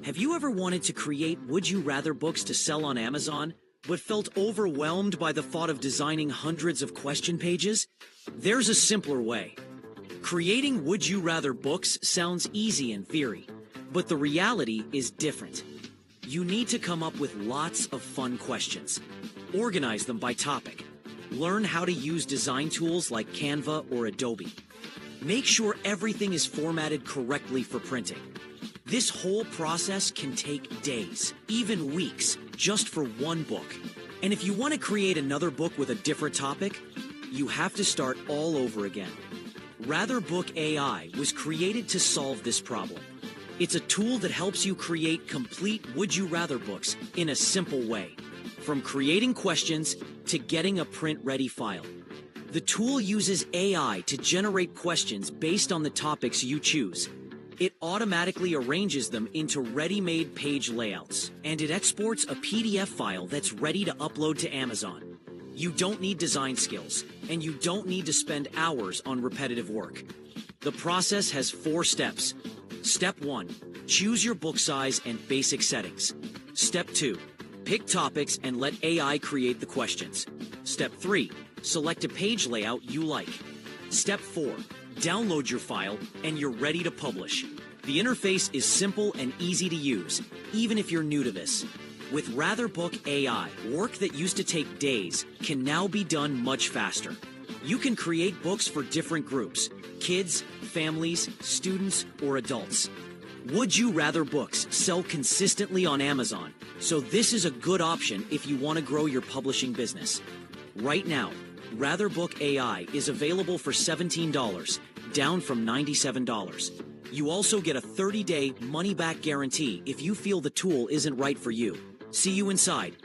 Have you ever wanted to create Would You Rather books to sell on Amazon, but felt overwhelmed by the thought of designing hundreds of question pages? There's a simpler way. Creating Would You Rather books sounds easy in theory, but the reality is different. You need to come up with lots of fun questions. Organize them by topic. Learn how to use design tools like Canva or Adobe. Make sure everything is formatted correctly for printing. This whole process can take days, even weeks, just for one book. And if you want to create another book with a different topic, you have to start all over again. RatherBook AI was created to solve this problem. It's a tool that helps you create complete Would You Rather books in a simple way, from creating questions to getting a print-ready file. The tool uses AI to generate questions based on the topics you choose. It automatically arranges them into ready-made page layouts, and it exports a PDF file that's ready to upload to Amazon. You don't need design skills, and you don't need to spend hours on repetitive work. The process has 4 steps. Step 1, choose your book size and basic settings. Step 2, pick topics and let AI create the questions. Step 3, select a page layout you like. Step 4, download your file and you're ready to publish. The interface is simple and easy to use, even if you're new to this. With RatherBook AI, work that used to take days can now be done much faster. You can create books for different groups: kids, families, students, or adults. Would You Rather books sell consistently on Amazon, so this is a good option if you want to grow your publishing business. Right now, RatherBook AI is available for $17, down from $97. You also get a 30-day money-back guarantee if you feel the tool isn't right for you. See you inside.